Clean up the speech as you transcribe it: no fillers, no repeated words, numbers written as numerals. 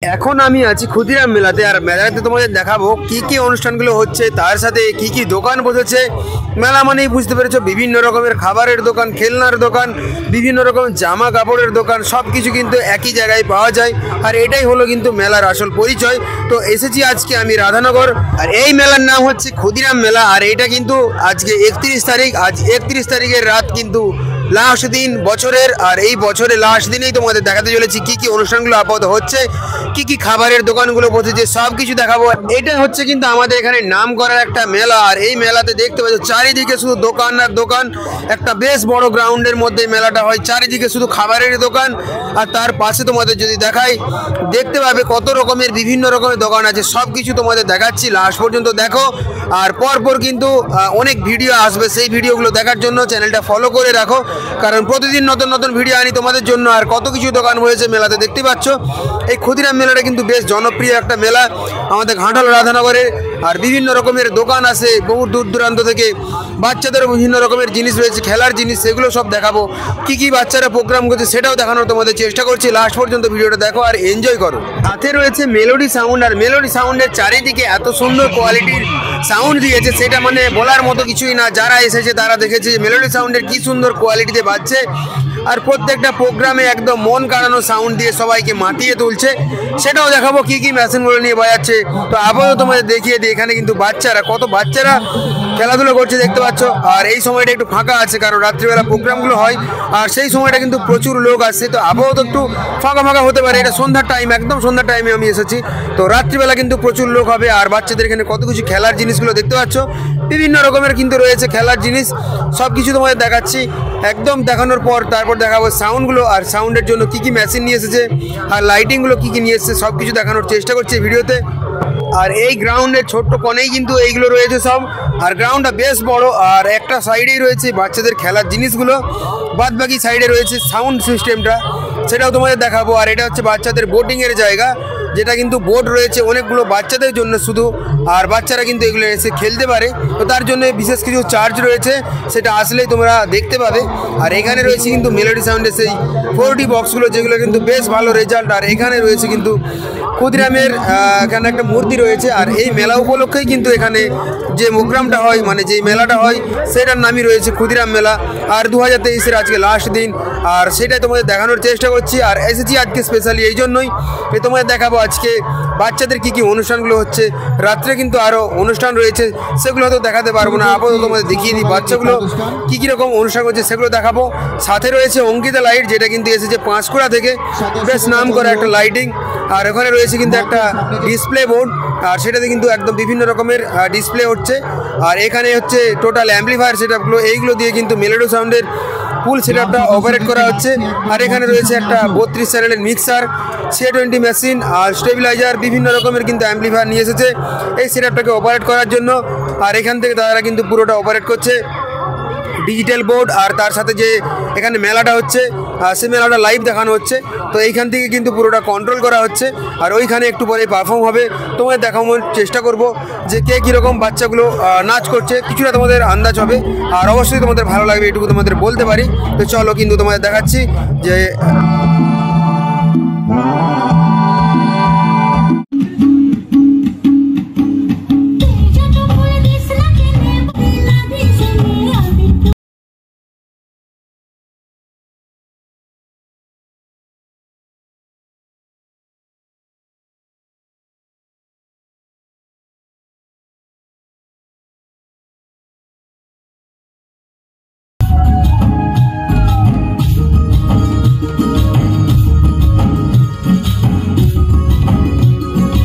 এখন আমি আছি ক্ষুদিরাম মেলাতে। আর মেলাতে তোমাদের দেখাবো কি কি অনুষ্ঠানগুলো হচ্ছে, তার সাথে কি কি দোকান বসেছে। মেলা মানেই বুঝতে পেরেছো বিভিন্ন রকমের খাবারের দোকান, খেলনার দোকান, বিভিন্ন রকমের জামা কাপড়ের দোকান, সব কিছু কিন্তু একই জায়গায় পাওয়া যায়। আর এটাই হলো কিন্তু মেলার আসল পরিচয়। তো এসেছি আজকে আমি রাধানগর, আর এই মেলার নাম হচ্ছে ক্ষুদিরাম মেলা। আর এটা কিন্তু আজকে 31 তারিখ, আজ 31 তারিখের রাত কিন্তু লাস্ট দিন বছরের। আর এই বছরের লাস্ট দিনেই তোমাদের দেখাতে চলেছি কি কি অনুষ্ঠানগুলো আপাতত হচ্ছে, কি কি খাবারের দোকানগুলো বসেছে, সব কিছু দেখাবো। এটা হচ্ছে কিন্তু আমাদের এখানে নাম করার একটা মেলা। আর এই মেলাতে দেখতে পাচ্ছ চারিদিকে শুধু দোকান আর দোকান। একটা বেশ বড় গ্রাউন্ডের মধ্যে মেলাটা হয়, চারিদিকে শুধু খাবারের দোকান। আর তার পাশে তোমাদের যদি দেখাই, দেখতে পাবে কত রকমের বিভিন্ন রকমের দোকান আছে। সব কিছু তোমাদের দেখাচ্ছি, লাস্ট পর্যন্ত দেখো। আর পরপর কিন্তু অনেক ভিডিও আসবে, সেই ভিডিওগুলো দেখার জন্য চ্যানেলটা ফলো করে রাখো, কারণ প্রতিদিন নতুন নতুন ভিডিও আনি তোমাদের জন্য। আর কত কিছু দোকান হয়েছে মেলাতে দেখতে পাচ্ছ। এই ক্ষুদিরাম মেলাটা কিন্তু বেশ জনপ্রিয় একটা মেলা আমাদের ঘাটাল রাধানগরে। আর বিভিন্ন রকমের দোকান আছে বহু দূর দূরান্ত থেকে। বাচ্চাদেরও বিভিন্ন রকমের জিনিস রয়েছে, খেলার জিনিস, সেগুলো সব দেখাবো। কি কি বাচ্চারা প্রোগ্রাম করছে সেটাও দেখানোর তোমাদের চেষ্টা করছি। লাস্ট পর্যন্ত ভিডিওটা দেখো আর এনজয় করো। সাথে রয়েছে মেলোডি সাউন্ড। আর মেলোডি সাউন্ডের চারিদিকে এত সুন্দর কোয়ালিটির সাউন্ড দিয়েছে, সেটা মানে বলার মতো কিছুই না। যারা এসেছে তারা দেখেছে মেলোডি সাউন্ডের কি সুন্দর কোয়ালিটিতে বাজছে। আর প্রত্যেকটা প্রোগ্রামে একদম মন কাড়ানো সাউন্ড দিয়ে সবাইকে মাতিয়ে তুলছে, সেটাও দেখাবো কি কি মেশিনগুলো নিয়ে বাজাচ্ছে। তো আপাতত তোমাদের দেখিয়ে দিই, এখানে কিন্তু কত বাচ্চারা খেলাধুলো করছে দেখতে পাচ্ছ। আর এই সময়টা একটু ফাঁকা আছে, কারণ রাত্রিবেলা প্রোগ্রামগুলো হয়, আর সেই সময়টা কিন্তু প্রচুর লোক আসছে। তো আপাতত একটু ফাঁকা ফাঁকা হতে পারে, এটা সন্ধ্যার টাইম, একদম সন্ধ্যার টাইমে আমি এসেছি। তো রাত্রিবেলা কিন্তু প্রচুর লোক হবে। আর বাচ্চাদের এখানে কত কিছু খেলার জিনিসগুলো দেখতে পাচ্ছ, বিভিন্ন রকমের কিন্তু রয়েছে খেলার জিনিস। সব কিছু তোমাদের দেখাচ্ছি, একদম দেখানোর পর তারপর দেখাবো সাউন্ডগুলো। আর সাউন্ডের জন্য কি কি মেশিন নিয়ে এসেছে, আর লাইটিংগুলো কি কি নিয়ে এসেছে, সব কিছু দেখানোর চেষ্টা করছি ভিডিওতে। আর এই গ্রাউন্ডের ছোট্ট কোণেই কিন্তু এইগুলো রয়েছে সব। আর গ্রাউন্ডটা বেশ বড়, আর একটা সাইডেই রয়েছে বাচ্চাদের খেলার জিনিসগুলো, বাদ বাকি সাইডে রয়েছে সাউন্ড সিস্টেমটা, সেটাও তোমাদের দেখাবো। আর এটা হচ্ছে বাচ্চাদের বোটিংয়ের জায়গা, যেটা কিন্তু বোট রয়েছে অনেকগুলো বাচ্চাদের জন্য শুধু। আর বাচ্চারা কিন্তু এগুলো এসে খেলতে পারে, তো তার জন্য বিশেষ কিছু চার্জ রয়েছে, সেটা আসলেই তোমরা দেখতে পাবে। আর এখানে রয়েছে কিন্তু মেলোডি সাউন্ডের সেই 4D বক্সগুলো, যেগুলো কিন্তু বেশ ভালো রেজাল্ট। আর এখানে রয়েছে কিন্তু ক্ষুদিরামের এখানে একটা মূর্তি রয়েছে। আর এই মেলা উপলক্ষেই কিন্তু এখানে যে প্রোগ্রামটা হয়, মানে যে মেলাটা হয়, সেটার নামই রয়েছে ক্ষুদিরাম মেলা। আর 2023-এর আজকে লাস্ট দিন, আর সেটাই তোমাদের দেখানোর চেষ্টা করছি। আর এসেছি আজকে স্পেশালি এই জন্যই, তোমাদের দেখাবো আজকে বাচ্চাদের কি কি অনুষ্ঠানগুলো হচ্ছে। রাত্রে কিন্তু আরও অনুষ্ঠান রয়েছে, সেগুলো হয়তো দেখাতে পারবো না, আপাতত তোমাদের দেখিয়ে দিই বাচ্চাগুলো কী কী রকম অনুষ্ঠান হচ্ছে সেগুলো দেখাবো। সাথে রয়েছে অঙ্কিতা লাইট, যেটা কিন্তু এসেছে পাঁশকুড়া থেকে, বেশ নাম করা একটা লাইটিং। আর ওখানে রয়েছে কিন্তু একটা ডিসপ্লে বোর্ড, আর সেটাতে কিন্তু একদম বিভিন্ন রকমের ডিসপ্লে হচ্ছে। আর এখানে হচ্ছে টোটাল অ্যাম্পলিফায়ার সেটআপগুলো, এইগুলো দিয়ে কিন্তু মেলোডি সাউন্ডের ফুল সেটআপটা অপারেট করা হচ্ছে। আর এখানে রয়েছে একটা 32 চ্যানেলের মিক্সার, C20 মেশিন, আর স্টেবিলাইজার, বিভিন্ন রকমের কিন্তু অ্যাম্পলিফায়ার নিয়ে এসেছে এই সেটআপটাকে অপারেট করার জন্য। আর এখান থেকে তারা কিন্তু পুরোটা অপারেট করছে ডিজিটাল বোর্ড। আর তার সাথে যে এখানে মেলাটা হচ্ছে, সেই মেলাটা লাইভ দেখানো হচ্ছে, তো এইখান থেকে কিন্তু পুরোটা কন্ট্রোল করা হচ্ছে। আর ওইখানে একটু পরে পারফর্ম হবে, তোমাদের দেখানোর চেষ্টা করব যে কে কীরকম বাচ্চাগুলো নাচ করছে, কিছুটা তোমাদের আন্দাজ হবে। আর অবশ্যই তোমাদের ভালো লাগবে, এটুকু তোমাদের বলতে পারি। তো চলো কিন্তু তোমাদের দেখাচ্ছি যে